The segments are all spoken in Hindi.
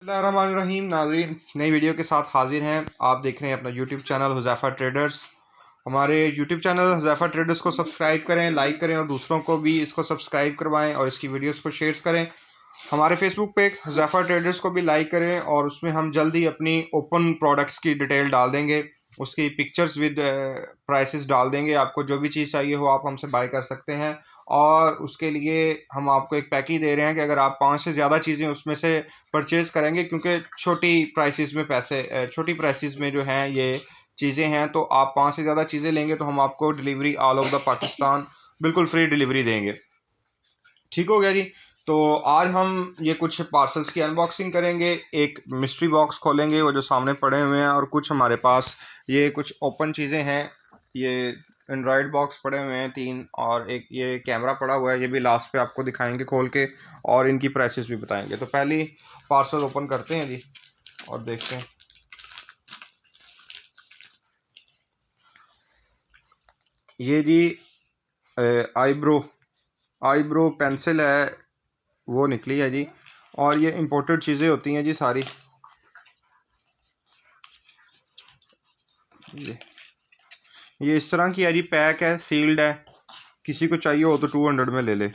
बिस्मिल्लाहिर्रहमानिर्रहीम। नाज़रीन, नई वीडियो के साथ हाजिर हैं। आप देख रहे हैं अपना यूट्यूब चैनल हुज़ैफ़ा ट्रेडर्स। हमारे यूट्यूब चैनल हुज़ैफ़ा ट्रेडर्स को सब्सक्राइब करें, लाइक करें और दूसरों को भी इसको सब्सक्राइब करवाएं और इसकी वीडियोस को शेयर करें। हमारे फेसबुक पेज हुज़ैफ़ा ट्रेडर्स को भी लाइक करें और उसमें हम जल्दी अपनी ओपन प्रोडक्ट्स की डिटेल डाल देंगे, उसकी पिक्चर्स विद प्राइसेस डाल देंगे। आपको जो भी चीज़ चाहिए हो आप हमसे बाय कर सकते हैं और उसके लिए हम आपको एक पैकेज दे रहे हैं कि अगर आप 5 से ज़्यादा चीज़ें उसमें से परचेज़ करेंगे, क्योंकि छोटी प्राइसेस में जो हैं ये चीज़ें हैं, तो आप 5 से ज़्यादा चीज़ें लेंगे तो हम आपको delivery all over the Pakistan बिल्कुल फ्री डिलीवरी देंगे। ठीक हो गया जी। तो आज हम ये कुछ पार्सल्स की अनबॉक्सिंग करेंगे, एक मिस्ट्री बॉक्स खोलेंगे वो जो सामने पड़े हुए हैं, और कुछ हमारे पास ये कुछ ओपन चीज़ें हैं। ये एंड्रॉयड बॉक्स पड़े हुए हैं 3, और एक ये कैमरा पड़ा हुआ है, ये भी लास्ट पे आपको दिखाएंगे खोल के और इनकी प्राइसेस भी बताएंगे। तो पहली पार्सल ओपन करते हैं जी और देखते हैं। ये जी आईब्रो पेंसिल है, वो निकली है जी। और ये इंपोर्टेड चीज़ें होती हैं जी सारी। ये इस तरह की है जी, पैक है, सील्ड है, किसी को चाहिए हो तो 200 में ले ले।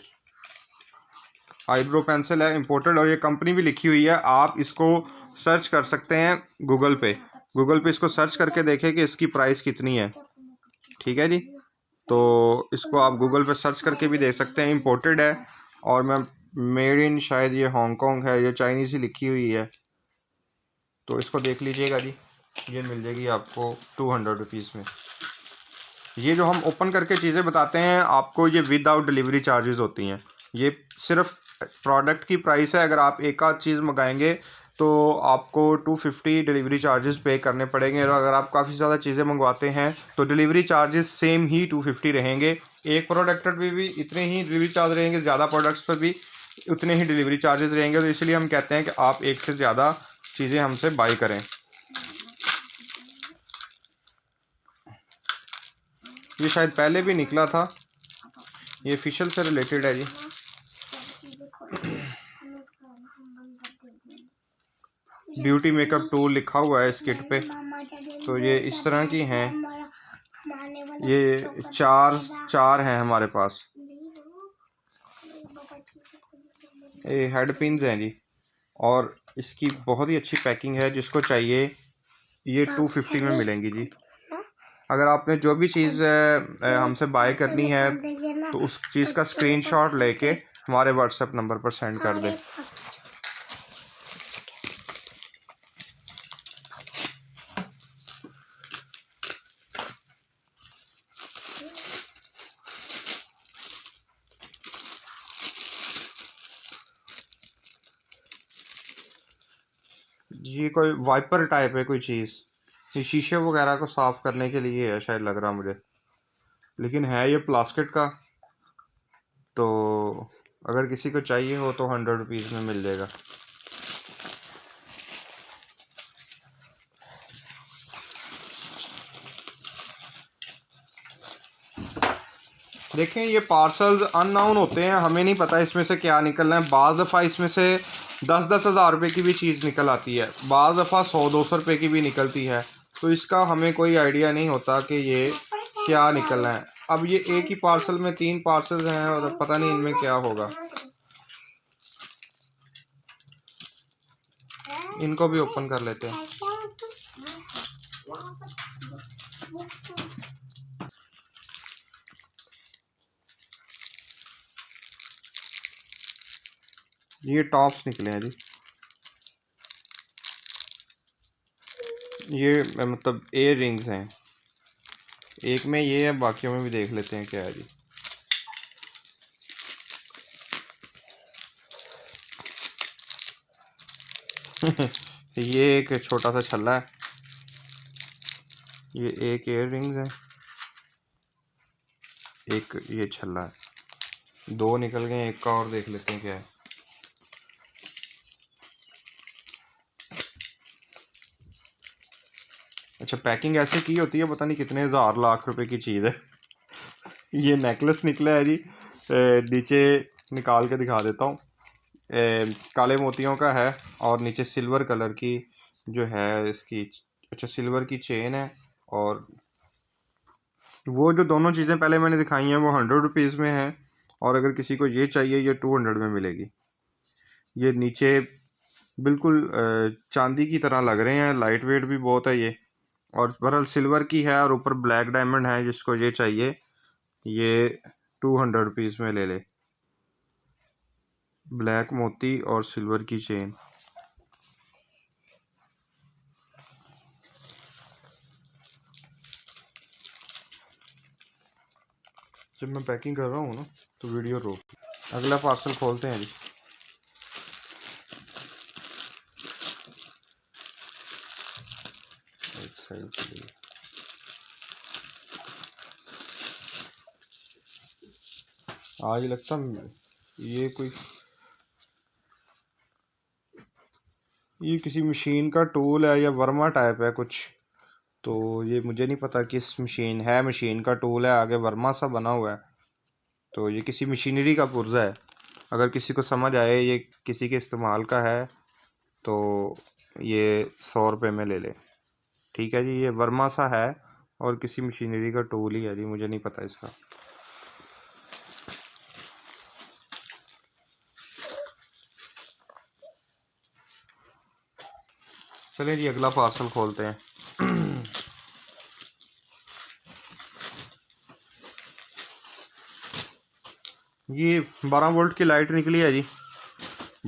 आईब्रो पेंसिल है, इंपोर्टेड, और ये कंपनी भी लिखी हुई है। आप इसको सर्च कर सकते हैं गूगल पे इसको सर्च करके देखें कि इसकी प्राइस कितनी है। ठीक है जी, तो इसको आप गूगल पे सर्च करके भी देख सकते हैं। इंपोर्टेड है और मैं मेड इन, शायद ये हांगकॉन्ग है, ये चाइनीज़ ही लिखी हुई है, तो इसको देख लीजिएगा जी। ये मिल जाएगी आपको 200 रुपीज़ में। ये जो हम ओपन करके चीज़ें बताते हैं आपको, ये विदाउट डिलीवरी चार्जेस होती हैं। ये सिर्फ प्रोडक्ट की प्राइस है। अगर आप एक आध चीज़ मंगाएंगे तो आपको 250 डिलीवरी चार्जेस पे करने पड़ेंगे, और अगर आप काफ़ी ज़्यादा चीज़ें मंगवाते हैं तो डिलीवरी चार्जेस सेम ही 250 रहेंगे। एक प्रोडक्ट पर भी इतने ही डिलीवरी चार्ज रहेंगे, ज़्यादा प्रोडक्ट्स पर भी उतने ही डिलीवरी चार्जेस रहेंगे। तो इसलिए हम कहते हैं कि आप एक से ज़्यादा चीज़ें हमसे बाई करें। ये शायद पहले भी निकला था, ये फेशियल से रिलेटेड है जी। ब्यूटी मेकअप टूल लिखा हुआ है इस किट पे। तो ये इस तरह की हैं, ये चार हैं हमारे पास। ये हेड पिन्स हैं जी, और इसकी बहुत ही अच्छी पैकिंग है। जिसको चाहिए ये 250 में मिलेंगी जी। अगर आपने जो भी चीज़ हमसे बाय करनी है तो उस चीज़ का स्क्रीनशॉट लेके हमारे व्हाट्सएप नंबर पर सेंड कर दें। ये कोई वाइपर टाइप है कोई चीज़, ये शीशे वगैरह को साफ़ करने के लिए है शायद, लग रहा मुझे, लेकिन है ये प्लास्टिक का। तो अगर किसी को चाहिए हो तो 100 रुपीज़ में मिल जाएगा। देखें, ये पार्सल्स अननाउन होते हैं, हमें नहीं पता इसमें से क्या निकलना है। बाज़ दफ़ा इसमें से 10-10 हज़ार रुपये की भी चीज़ निकल आती है, बाज़ दफ़ा 100-200 रुपये की भी निकलती है। तो इसका हमें कोई आइडिया नहीं होता कि ये क्या निकलना है। अब ये एक ही पार्सल में 3 पार्सल हैं और पता नहीं इनमें क्या होगा। इनको भी ओपन कर लेते हैं। ये टॉप्स निकले हैं जी। ये मतलब एयर रिंग्स हैं, एक में ये है, बाकियों में भी देख लेते हैं क्या है जी। ये एक छोटा सा छल्ला है, ये एक एयर रिंग्स है, एक ये छल्ला है। 2 निकल गए, एक का और देख लेते हैं क्या है। अच्छा, पैकिंग ऐसे की होती है, पता नहीं कितने हज़ार लाख रुपए की चीज़ है। ये नेकलेस निकला है जी, नीचे निकाल के दिखा देता हूँ। काले मोतियों का है और नीचे सिल्वर कलर की जो है इसकी, अच्छा सिल्वर की चेन है। और वो जो दोनों चीज़ें पहले मैंने दिखाई हैं वो 100 रुपीज़ में है, और अगर किसी को ये चाहिए ये 200 में मिलेगी। ये नीचे बिल्कुल चांदी की तरह लग रहे हैं, लाइट वेट भी बहुत है ये, और बहरहाल सिल्वर की है और ऊपर ब्लैक डायमंड है। जिसको ये चाहिए ये 200 रुपीज़ में ले ले, ब्लैक मोती और सिल्वर की चेन। जब मैं पैकिंग कर रहा हूँ ना तो वीडियो रोक। अगला पार्सल खोलते हैं जी। एक साइड के लिए आज लगता ये कोई, ये किसी मशीन का टूल है या वर्मा टाइप है कुछ, तो ये मुझे नहीं पता किस मशीन है। मशीन का टूल है, आगे वर्मा सा बना हुआ है, तो ये किसी मशीनरी का पुर्जा है। अगर किसी को समझ आए ये किसी के इस्तेमाल का है तो ये 100 रुपये में ले ले। ठीक है जी, ये वर्मा सा है और किसी मशीनरी का टूल ही है जी, मुझे नहीं पता इसका। चलिए जी अगला पार्सल खोलते हैं। ये 12 वोल्ट की लाइट निकली है जी।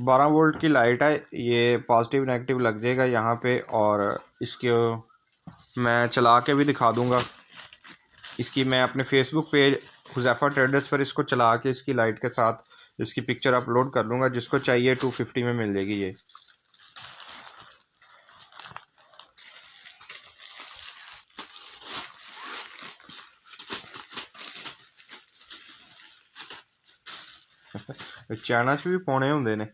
12 वोल्ट की लाइट है, ये पॉजिटिव नेगेटिव लग जाएगा यहाँ पे, और इसके मैं चला के भी दिखा दूंगा। इसकी मैं अपने फेसबुक पेज हुज़ैफ़ा ट्रेडर्स पर इसको चला के इसकी लाइट के साथ इसकी पिक्चर अपलोड कर लूँगा। जिसको चाहिए 250 में मिल जाएगी ये। चाइना से भी पौने होंगे ने,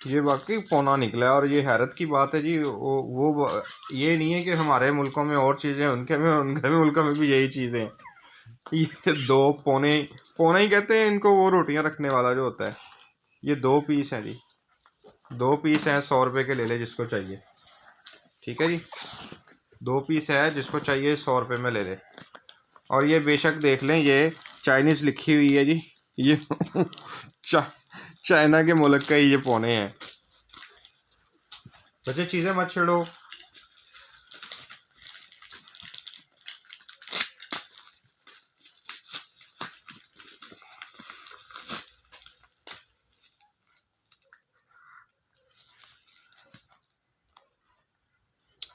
ये वाकई पौना निकला है। और ये हैरत की बात है जी, वो ये नहीं है कि हमारे मुल्कों में और चीज़ें उनके मुल्कों में भी यही चीज़ें हैं। ये दो पौने, पौना ही कहते हैं इनको, वो रोटियां रखने वाला जो होता है। ये 2 पीस हैं जी, 2 पीस हैं, 100 रुपये के ले ले जिसको चाहिए। ठीक है जी, 2 पीस है, जिसको चाहिए 100 रुपये में ले ले। और ये बेशक देख लें ये चाइनीज़ लिखी हुई है जी, ये चाइना के मुल्क का ही ये पौने हैं। बच्चे चीज़ें मत छेड़ो।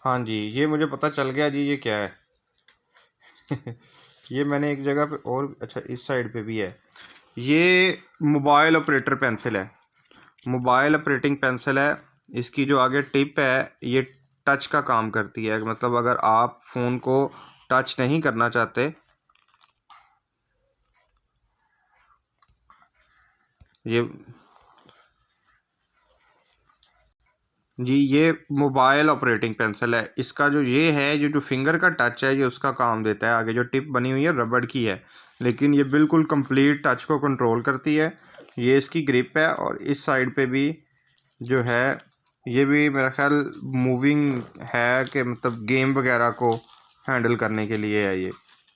हाँ जी, ये मुझे पता चल गया जी ये क्या है। ये मैंने एक जगह पे और, अच्छा इस साइड पे भी है। ये मोबाइल ऑपरेटर पेंसिल है, मोबाइल ऑपरेटिंग पेंसिल है। इसकी जो आगे टिप है ये टच का काम करती है, मतलब अगर आप फ़ोन को टच नहीं करना चाहते, ये जी ये मोबाइल ऑपरेटिंग पेंसिल है। इसका जो ये है, ये जो फिंगर का टच है ये उसका काम देता है। आगे जो टिप बनी हुई है रबड़ की है, लेकिन ये बिल्कुल कंप्लीट टच को कंट्रोल करती है। ये इसकी ग्रिप है, और इस साइड पे भी जो है ये भी मेरा ख्याल मूविंग है, कि मतलब गेम वगैरह को हैंडल करने के लिए है ये।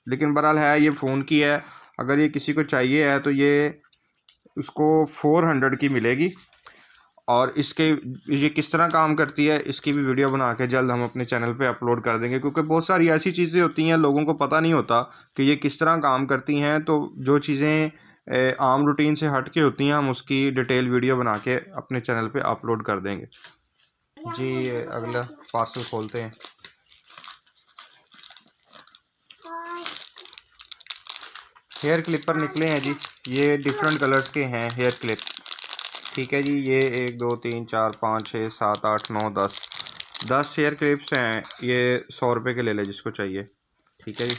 लेकिन बहरहाल है ये फ़ोन की है। अगर ये किसी को चाहिए है तो ये उसको 400 की मिलेगी। और इसके ये किस तरह काम करती है इसकी भी वीडियो बना के जल्द हम अपने चैनल पे अपलोड कर देंगे, क्योंकि बहुत सारी ऐसी चीज़ें होती हैं लोगों को पता नहीं होता कि ये किस तरह काम करती हैं। तो जो चीज़ें आम रूटीन से हट के होती हैं हम उसकी डिटेल वीडियो बना के अपने चैनल पे अपलोड कर देंगे जी। अगला पार्सल खोलते हैं। हेयर क्लिपर निकले हैं जी, ये डिफरेंट कलर्स के हैं हेयर क्लिप। ठीक है जी, ये 1 2 3 4 5 6 7 8 9 10 हेयर क्लिप्स हैं। ये 100 रुपये के ले ले जिसको चाहिए। ठीक है जी,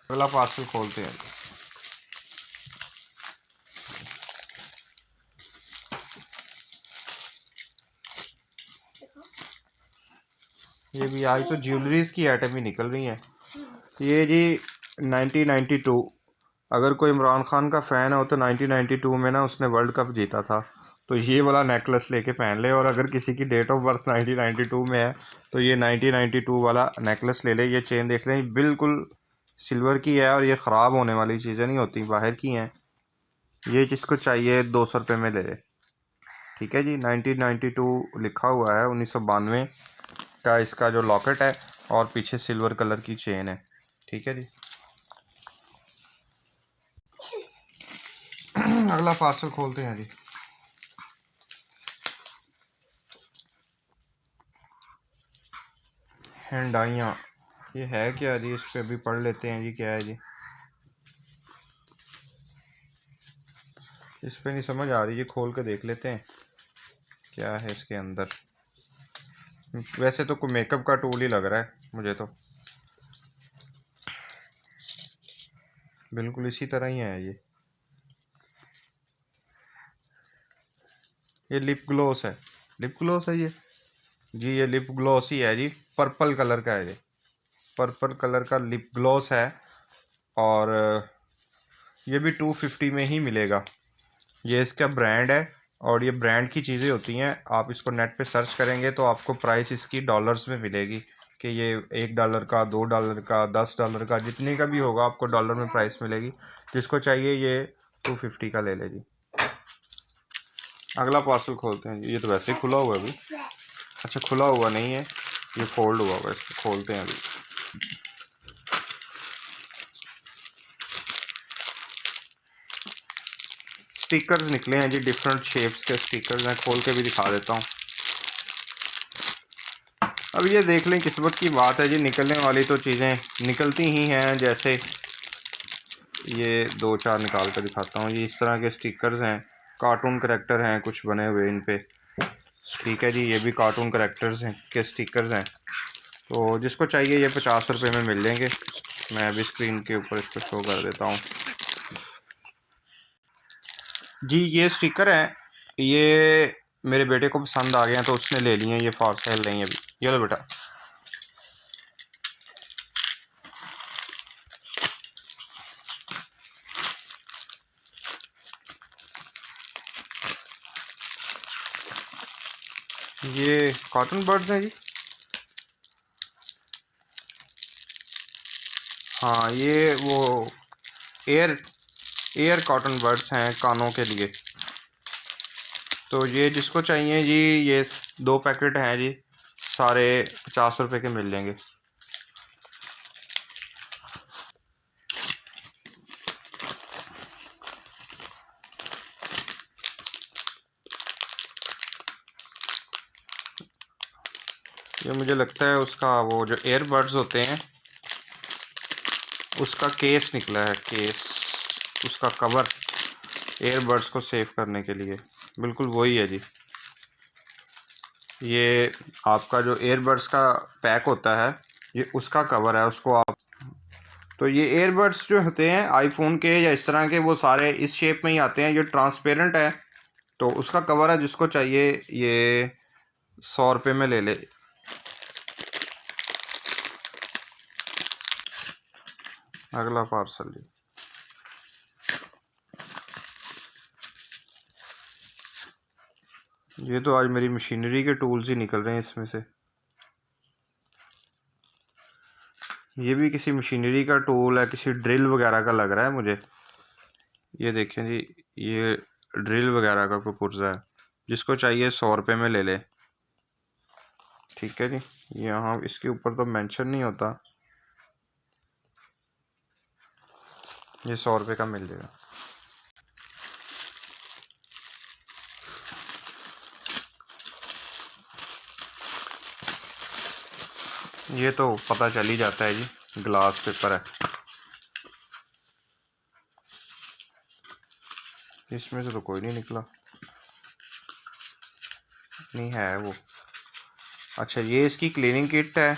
अगला पार्सल खोलते हैं। ये भी आज तो ज्वेलरीज की आइटम ही निकल रही हैं। ये जी 1992 अगर कोई इमरान खान का फ़ैन हो तो 1992 में ना उसने वर्ल्ड कप जीता था, तो ये वाला नेकलेस लेके पहन ले। और अगर किसी की डेट ऑफ बर्थ 1992 में है तो ये 1992 वाला नेकलेस ले ले। ये चेन देख रहे हैं, बिल्कुल सिल्वर की है और ये ख़राब होने वाली चीज़ें नहीं होती, बाहर की हैं। ये जिसको चाहिए 200 रुपये में ले ले। ठीक है जी, 1992 लिखा हुआ है, 1992 का इसका जो लॉकेट है और पीछे सिल्वर कलर की चेन है। ठीक है जी। अगला पार्सल खोलते हैं जी। हैंडाइयाँ, ये है क्या जी? इस पे अभी पढ़ लेते हैं जी, क्या है जी। इस पे नहीं समझ आ रही जी, खोल के देख लेते हैं क्या है इसके अंदर। वैसे तो कोई मेकअप का टूल ही लग रहा है मुझे तो, बिल्कुल इसी तरह ही है ये। ये लिप ग्लॉस है, लिप ग्लॉस है ये जी, ये लिप ग्लॉस ही है जी। पर्पल कलर का है ये, पर्पल कलर का लिप ग्लॉस है। और ये भी 250 में ही मिलेगा। ये इसका ब्रांड है और ये ब्रांड की चीज़ें होती हैं। आप इसको नेट पे सर्च करेंगे तो आपको प्राइस इसकी डॉलर्स में मिलेगी कि ये $1 का, $2 का, $10 का, जितने का भी होगा आपको डॉलर में प्राइस मिलेगी। जिसको चाहिए ये 250 का ले ले जी। अगला पार्सल खोलते हैं जी। ये तो वैसे ही खुला हुआ है अभी। अच्छा, खुला हुआ नहीं है, ये फोल्ड हुआ हुआ है। इसको खोलते हैं अभी। स्टिकर्स निकले हैं जी, डिफरेंट शेप्स के स्टिकर्स हैं। खोल के भी दिखा देता हूँ। अब ये देख लें, किस्मत की बात है जी, निकलने वाली तो चीज़ें निकलती ही हैं। जैसे ये 2-4 निकाल कर दिखाता हूँ। ये इस तरह के स्टिकर्स हैं, कार्टून करैक्टर हैं कुछ बने हुए इन पे। ठीक है जी, ये भी कार्टून करैक्टर्स हैं के स्टिकर्स हैं। तो जिसको चाहिए ये 50 रुपये में मिल जाएंगे। मैं अभी स्क्रीन के ऊपर इसको शो कर देता हूँ जी। ये स्टिकर है, ये मेरे बेटे को पसंद आ गया तो उसने ले लिए हैं। ये फॉर सेल नहीं है अभी। ये लो बेटा। ये कॉटन बर्ड्स हैं जी। हाँ, ये वो एयर एयर कॉटन बर्ड्स हैं कानों के लिए। तो ये जिसको चाहिए जी, ये 2 पैकेट हैं जी, सारे 50 रुपये के मिल जाएंगे। ये मुझे लगता है उसका वो जो एयरबड्स होते हैं उसका केस निकला है, केस, उसका कवर एयरबड्स को सेव करने के लिए। बिल्कुल वही है जी। ये आपका जो एयरबड्स का पैक होता है ये उसका कवर है, उसको आप। तो ये एयरबड्स जो होते हैं आईफोन के या इस तरह के, वो सारे इस शेप में ही आते हैं। ये ट्रांसपेरेंट है, तो उसका कवर है। जिसको चाहिए ये 100 रुपये में ले ले। अगला पार्सल जी। ये तो आज मेरी मशीनरी के टूल्स ही निकल रहे हैं इसमें से। ये भी किसी मशीनरी का टूल है, किसी ड्रिल वगैरह का लग रहा है मुझे। ये देखें जी, ये ड्रिल वगैरह का कोई पुर्जा है। जिसको चाहिए 100 रुपये में ले ले। ठीक है जी। यहाँ इसके ऊपर तो मेंशन नहीं होता। ये 100 रुपये का मिल जाएगा। ये तो पता चल ही जाता है जी, ग्लास पेपर है। इसमें से तो कोई नहीं निकला, नहीं है वो। अच्छा, ये इसकी क्लीनिंग किट है।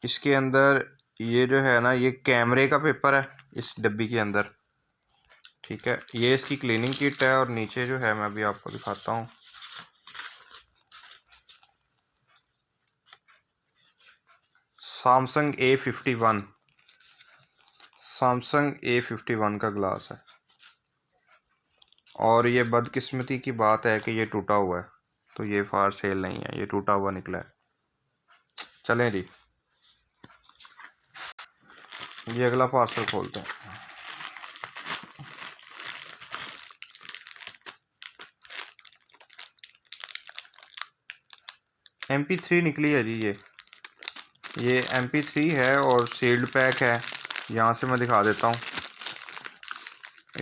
इसके अंदर ये जो है ना, ये कैमरे का पेपर है इस डब्बी के अंदर। ठीक है, ये इसकी क्लीनिंग किट है। और नीचे जो है मैं अभी आपको दिखाता हूँ। सैमसंग A51, सैमसंग A51 का ग्लास है और ये बदकिस्मती की बात है कि ये टूटा हुआ है, तो ये फार सेल नहीं है, ये टूटा हुआ निकला है। चलें जी, ये अगला पार्सल खोलते हैं। MP3 निकली है जी। ये MP3 है और सील्ड पैक है। यहाँ से मैं दिखा देता हूँ।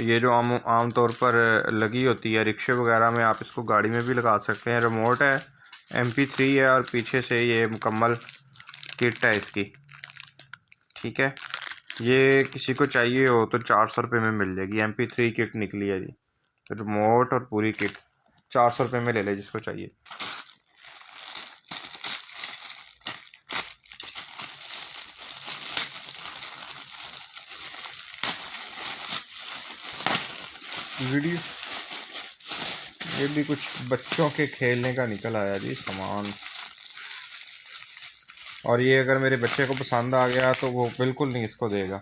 ये जो आम तौर पर लगी होती है रिक्शे वगैरह में, आप इसको गाड़ी में भी लगा सकते हैं। रिमोट है, MP3 है और पीछे से ये मुकम्मल किट है इसकी। ठीक है, ये किसी को चाहिए हो तो 400 रुपये में मिल जाएगी। MP3 किट निकली है जी, रिमोट और पूरी किट 400 रुपये में ले ले जिसको चाहिए। वीडियो ये भी कुछ बच्चों के खेलने का निकल आया जी सामान, और ये अगर मेरे बच्चे को पसंद आ गया तो वो बिल्कुल नहीं इसको देगा।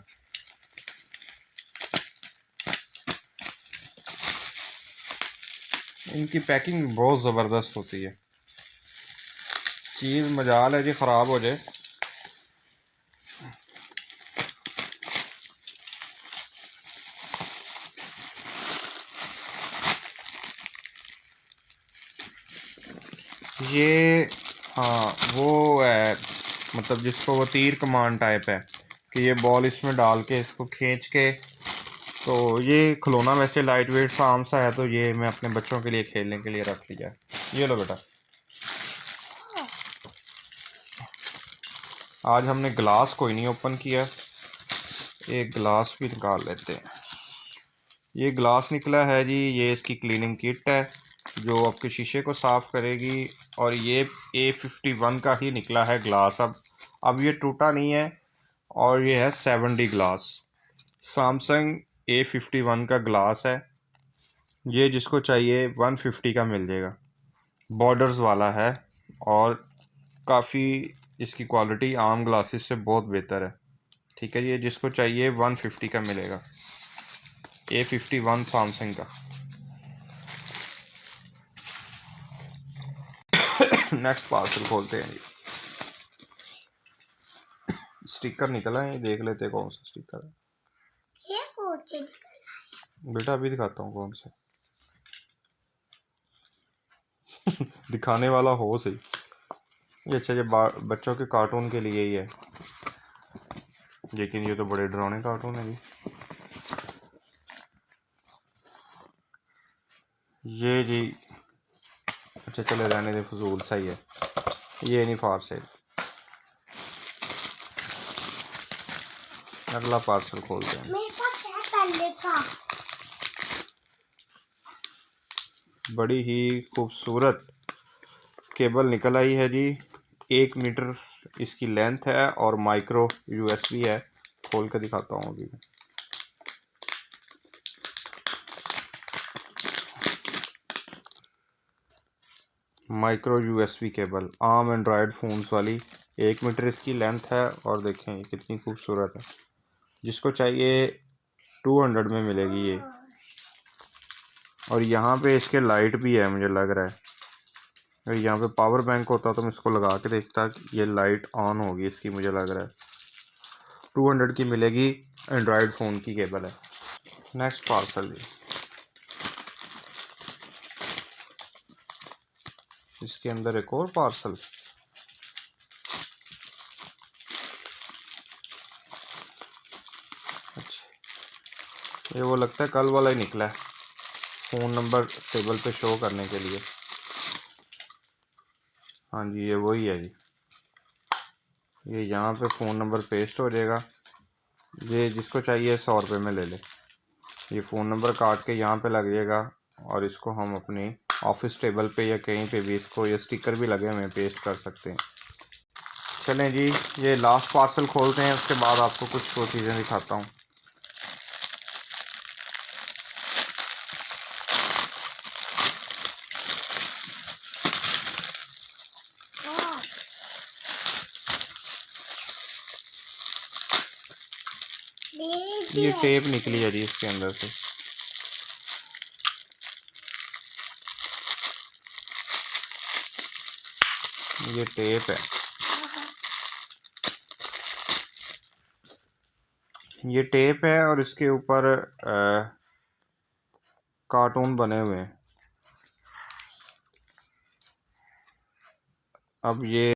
इनकी पैकिंग बहुत ज़बरदस्त होती है। चीज़ मजाल है जी ख़राब हो जाए। ये हाँ वो है, मतलब जिसको वो तीर कमान टाइप है कि ये बॉल इसमें डाल के इसको खींच के, तो ये खिलौना वैसे लाइट वेट सा आम सा है, तो ये मैं अपने बच्चों के लिए खेलने के लिए रख लिया। ये लो बेटा, आज हमने ग्लास कोई नहीं ओपन किया, एक ग्लास भी निकाल लेते हैं। ये ग्लास निकला है जी, ये इसकी क्लीनिंग किट है जो आपके शीशे को साफ़ करेगी, और ये A51 का ही निकला है ग्लास। अब ये टूटा नहीं है, और ये है 7D ग्लास। सैमसंग A51 का ग्लास है ये, जिसको चाहिए 150 का मिल जाएगा। बॉर्डर्स वाला है और काफ़ी इसकी क्वालिटी आम ग्लासेस से बहुत बेहतर है। ठीक है, ये जिसको चाहिए 150 का मिलेगा। A51 सैमसंग का। नेक्स्ट पार्सल खोलते हैं जी। स्टिकर निकला है, देख लेते हैं कौन सा स्टिकर है। ये कौन से निकला है बेटा? अभी दिखाता हूँ कौन सा। दिखाने वाला हो सही। ये अच्छा, ये बच्चों के कार्टून के लिए ही है, लेकिन ये तो बड़े डरावने कार्टून है जी। ये जी अच्छा चले रहने दे, फजूल सही है। ये नहीं फार से। अगला पार्सल खोलते हैं। मेरे पास है पहले का। बड़ी ही खूबसूरत केबल निकल आई है जी। 1 मीटर इसकी लेंथ है और माइक्रो USB है। खोल कर दिखाता हूँ अभी। माइक्रो USB केबल, आम एंड्रॉयड फ़ोन्स वाली। 1 मीटर इसकी लेंथ है और देखें ये कितनी खूबसूरत है। जिसको चाहिए 200 में मिलेगी ये। और यहाँ पे इसके लाइट भी है, मुझे लग रहा है अगर यहाँ पे पावर बैंक होता तो मैं इसको लगा के देखता कि ये लाइट ऑन होगी इसकी। मुझे लग रहा है 200 की मिलेगी, एंड्रॉयड फ़ोन की केबल है। नेक्स्ट पार्सल जी, इसके अंदर एक और पार्सल। अच्छा, ये वो लगता है कल वाला ही निकला है, फ़ोन नंबर टेबल पे शो करने के लिए। हाँ जी, ये वही है जी। ये यहाँ पे फ़ोन नंबर पेस्ट हो जाएगा। ये जिसको चाहिए 100 रुपये में ले ले। ये फ़ोन नंबर काट के यहाँ पे लग जाएगा, और इसको हम अपनी ऑफिस टेबल पे या कहीं पे भी इसको, ये स्टिकर भी लगे हुए पेस्ट कर सकते हैं। चलें जी, ये लास्ट पार्सल खोलते हैं, उसके बाद आपको कुछ वो चीज़ें दिखाता हूँ। ये टेप निकली है जी इसके अंदर से। ये टेप है, ये टेप है और इसके ऊपर कार्टून बने हुए हैं। अब ये